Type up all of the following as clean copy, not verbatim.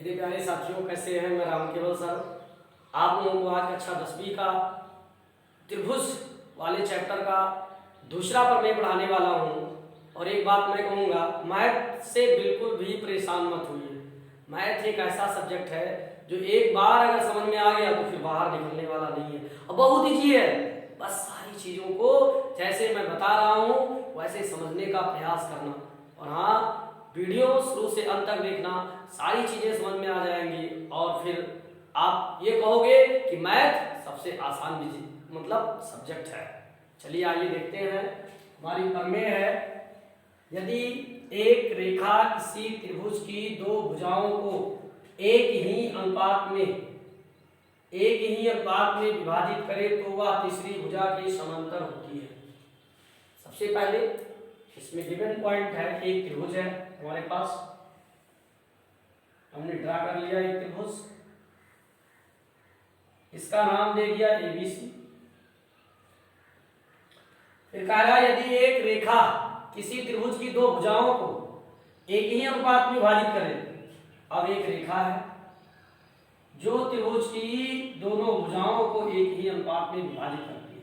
मेरे प्यारे साथियों, कैसे हैं? मैं राम केवल सर आप लोगों को आज कक्षा 10वीं का त्रिभुज वाले चैप्टर का दूसरा प्रमेय पढ़ाने वाला हूँ। और एक बात मैं कहूँगा, मैथ से बिल्कुल भी परेशान मत होइए। मैथ एक ऐसा सब्जेक्ट है जो एक बार अगर समझ में आ गया तो फिर बाहर निकलने वाला नहीं है और बहुत ईजी है। बस सारी चीज़ों को जैसे मैं बता रहा हूँ वैसे समझने का प्रयास करना। और हाँ, वीडियो शुरू से अंत तक देखना, सारी चीजें समझ में आ जाएंगी और फिर आप ये कहोगे कि मैथ सबसे आसान मतलब सब्जेक्ट है। चलिए आइए देखते हैं। हमारी प्रमेय है, यदि एक रेखा किसी त्रिभुज की दो भुजाओं को एक ही अनुपात में विभाजित करे तो वह तीसरी भुजा के समांतर होती है। सबसे पहले इसमें गिवन पॉइंट है, एक त्रिभुज है हमारे पास, हमने ड्रा कर लिया एक त्रिभुज, इसका नाम दे दिया ABC। फिर कह रहा यदि एक रेखा किसी त्रिभुज की दो भुजाओं को एक ही अनुपात में विभाजित करे। अब एक रेखा है जो त्रिभुज की दोनों भुजाओं को एक ही अनुपात में विभाजित करती है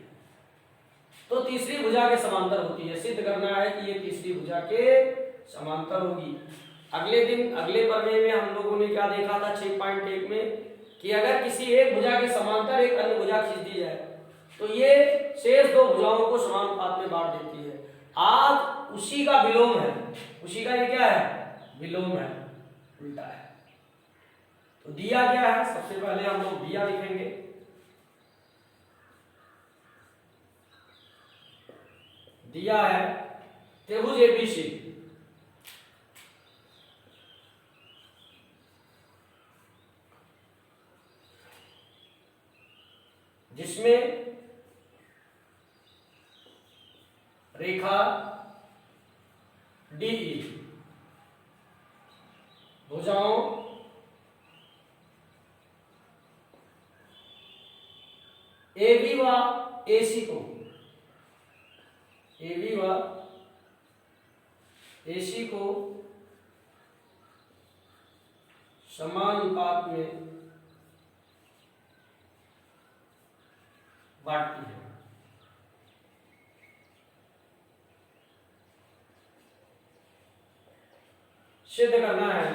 तो तीसरी भुजा के समांतर होती है। सिद्ध करना है कि ये तीसरी भुजा के समांतर होगी। अगले प्रमेय में हम लोगों ने क्या देखा था 6.1 में कि अगर किसी एक भुजा के समांतर एक अन्य भुजा खींच दी जाए तो ये शेष दो भुजाओं को समान अनुपात में बांट देती है। आज उसी का विलोम है, उसी का ये क्या है? विलोम है, उल्टा है। तो दिया क्या है? सबसे पहले हम लोग दिया लिखेंगे। दिया है त्रिभुज ABC, जिसमें रेखा DE भुजाओं AB व AC को समान अनुपात में बांटती है। सिद्ध करना है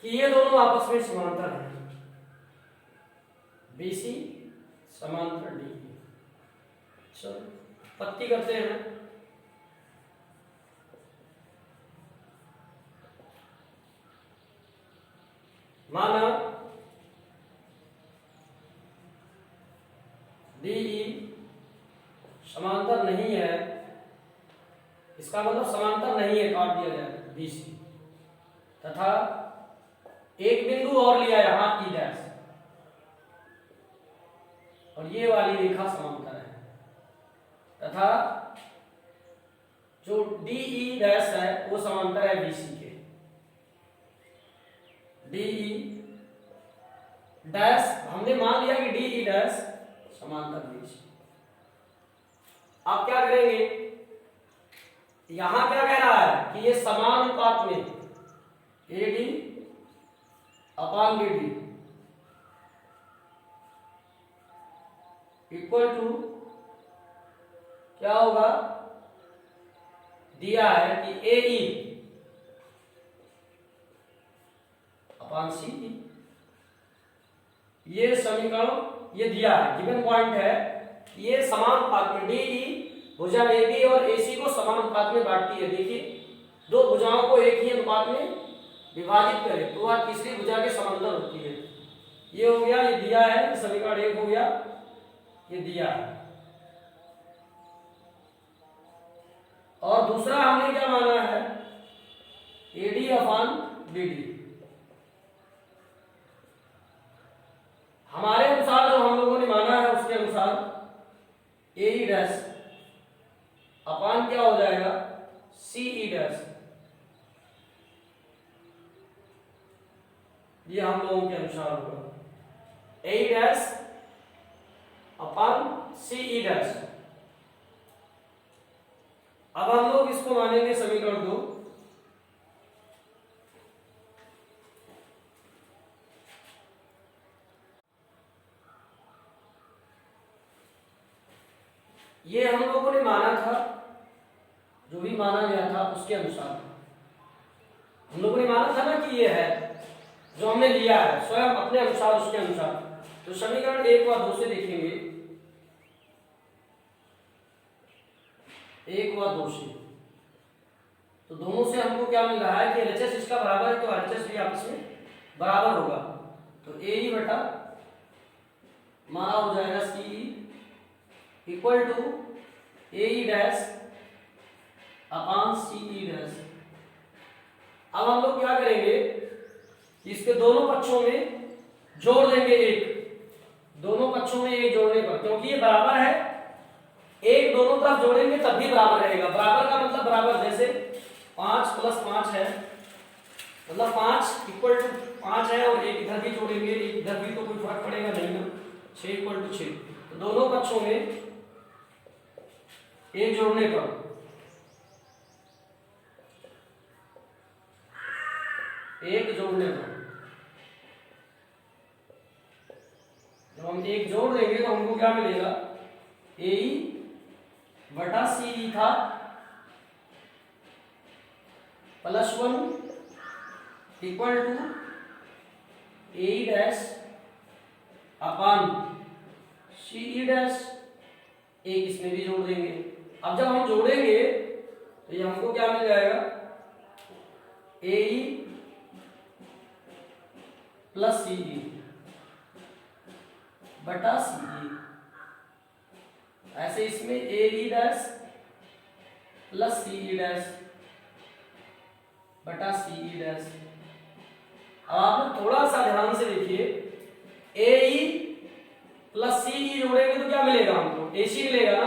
कि ये दोनों आपस में समांतर हैं। BC समांतर DE। चलो पत्ती करते हैं। माना DE समांतर नहीं है, इसका मतलब समांतर नहीं है, काट दिया जाए BC, तथा एक बिंदु और लिया यहां E' और ये वाली रेखा समांतर है, तथा जो DE' है वो समांतर है BC के। DE' हमने मान लिया कि DE' समांतर BC। आप क्या करेंगे? यहां क्या कह रहा है कि ये समान अनुपात में AD upon BD equal to क्या होगा? दिया है कि AE अपान CE। ये समीकरण ये दिया है, गिवन पॉइंट है, ये समान अनुपात में DE भुजा AB और AC को समान अनुपात में बांटती है। देखिए, दो भुजाओं को एक ही अनुपात में विभाजित करें तो वह तीसरी भुजा के समांतर होती है। ये हो गया, ये दिया है, समीकरण 1 हो गया, ये दिया है। और दूसरा हमने क्या माना है? AD upon BD। हमारे अनुसार जो हम लोगों ने माना है उसके अनुसार AE' अपान क्या हो जाएगा? CE'। ये हम लोगों के अनुसार होगा। ए डैश अपन सी ई डैश। अब हम लोग इसको मानेंगे समीकरण 2। ये हम लोगों ने माना था, जो भी माना गया था उसके अनुसार हम लोगों ने माना था ना कि ये है जो हमने लिया है स्वयं अपने अनुसार, उसके अनुसार। तो समीकरण 1 व 2 से देखेंगे, 1 व 2 से, तो दोनों से हमको क्या मिल रहा है कि एलएचएस इसका बराबर है, तो एलएचएस भी आपस में बराबर होगा। तो ए ई बटा हमारा हो जाएगा C E equal to A E dash upon C E dash. अब हम लोग क्या करेंगे, इसके दोनों पक्षों में जोड़ देंगे एक, दोनों पक्षों में एक जोड़ने पर, क्योंकि ये बराबर है, एक दोनों तरफ जोड़ेंगे तब भी बराबर रहेगा। बराबर का मतलब बराबर, जैसे 5 + 5 है, मतलब 5 इक्वल टू 5 है, और एक इधर भी जोड़ेंगे, एक इधर भी, तो कोई फर्क पड़ेगा नहीं ना, 6 इक्वल टू 6। तो दोनों पक्षों में एक जोड़ने पर एक जोड़ने पर जब हम एक जोड़ देंगे तो हमको क्या मिलेगा, ए बटा सी ई था +1 equal to A dash upon C E dash, एक इसमें भी जोड़ देंगे। अब जब हम जोड़ेंगे तो ये हमको क्या मिल जाएगा, ए प्लस सी ई बटा सी ई। ऐसे इसमें ए ई डैश प्लस सी ई डैश बटा सी ई डैश। अब आप थोड़ा सा ध्यान से देखिए, ए ई प्लस सी ई जोड़ेंगे तो क्या मिलेगा हमको, ए सी मिलेगा ना,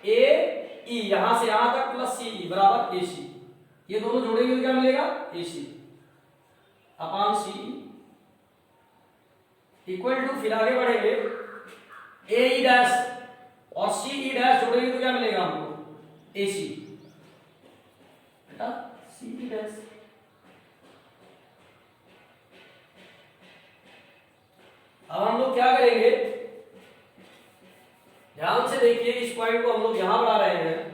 ए ई यहां से यहां तक प्लस सी ई बराबर ए सी, ये दोनों जोड़ेंगे तो क्या मिलेगा, ए सी अपान सी ई इक्वल टू, फिर आगे बढ़ेंगे, ए ई डैश और सी ई डैश जोड़ेंगे तो क्या मिलेगा हमको, ए सी बेटा सी ई डैश। अब हम लोग क्या करेंगे, ध्यान से देखिए, इस पॉइंट को हम लोग यहां बढ़ा रहे हैं।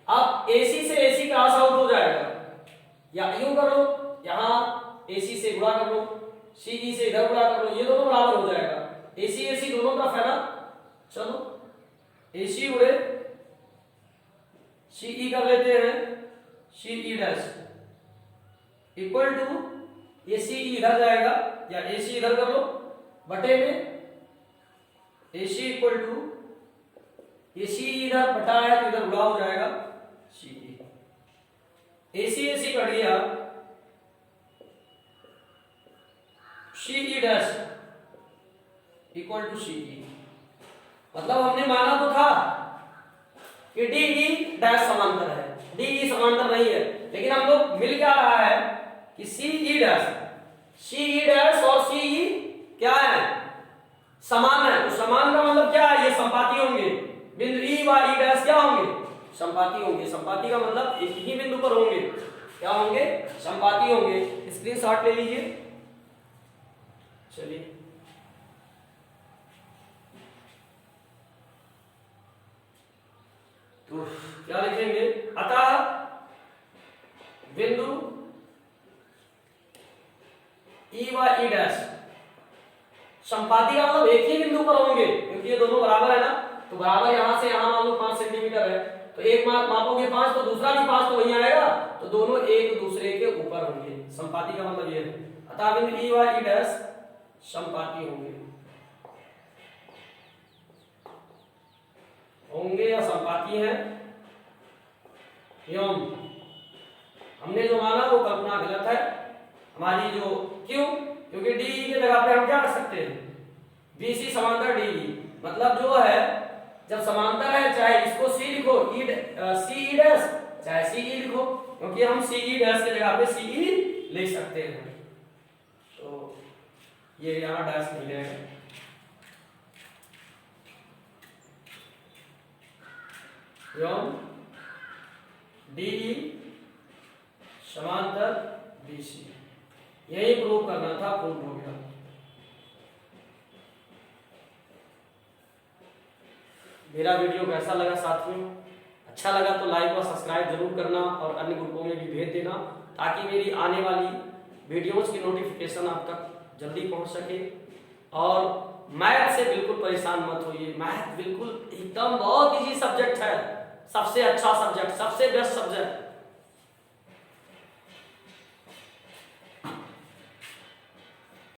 अब AC से AC क्रॉस आउट हो जाएगा, या यूं कर लो, यहां AC से गुणा कर लो, CE से इधर गुणा कर लो, ये दोनों बराबर हो जाएगा। AC AC दोनों तरफ है ना, चलो AC उड़े CE कर लेते हैं, CE डैश इक्वल टू, ये CE इधर जाएगा, या AC इधर कर लो बटे में, AC इक्वल टू, ये CE इधर बटा है तो इधर गुणा हो जाएगा CE, AC AC कट गया, CE dash equal to CE। मतलब हमने माना तो था कि DE डैश समांतर है, DE समांतर नहीं है, लेकिन हम लोग मिल क्या रहा है कि CE डैश और CE क्या है, समान है। तो समान का मतलब क्या है, ये संपाती होंगे, बिंदु E व E डैश क्या होंगे, संपाती होंगे। संपाती का मतलब एक ही बिंदु पर होंगे, क्या होंगे, संपाती होंगे। स्क्रीनशॉट ले लीजिए। चलिए तो क्या लिखेंगे, अतः बिंदु E व E डैश संपाती का मतलब एक ही बिंदु पर होंगे, क्योंकि ये दोनों बराबर है ना, तो बराबर यहां से यहां मान लो 5 सेंटीमीटर है, तो एक मापोगे 5 तो दूसरा भी 5 तो वही आएगा, तो दोनों एक दूसरे के ऊपर होंगे। संपाती का मतलब ये है, अतः बिंदु E व E डैश संपाती होंगे या संपाती है। एवं हमने जो माना वो कल्पना गलत है हमारी, जो क्यों, क्योंकि DE की जगह पे हम क्या कर सकते हैं, BC समांतर DE, मतलब जो है जब समांतर है, चाहे इसको C लिखो, CE डैश, चाहे CE लिखो, क्योंकि हम CE डैश की जगह पे CE लिख सकते हैं। तो ये यहाँ डैश नहीं रहेगा। एवं DE समांतर BC, यही प्रूव करना था, प्रूव हो गया। मेरा वीडियो कैसा लगा साथियों? अच्छा लगा तो लाइक और सब्सक्राइब जरूर करना और अन्य ग्रुपों में भी भेज देना, ताकि मेरी आने वाली वीडियोस की नोटिफिकेशन आप तक जल्दी पहुंच सके। और मैथ से बिल्कुल परेशान मत होइए, मैथ बिल्कुल एकदम बहुत इजी सब्जेक्ट है, सबसे अच्छा सब्जेक्ट, सबसे बेस्ट सब्जेक्ट।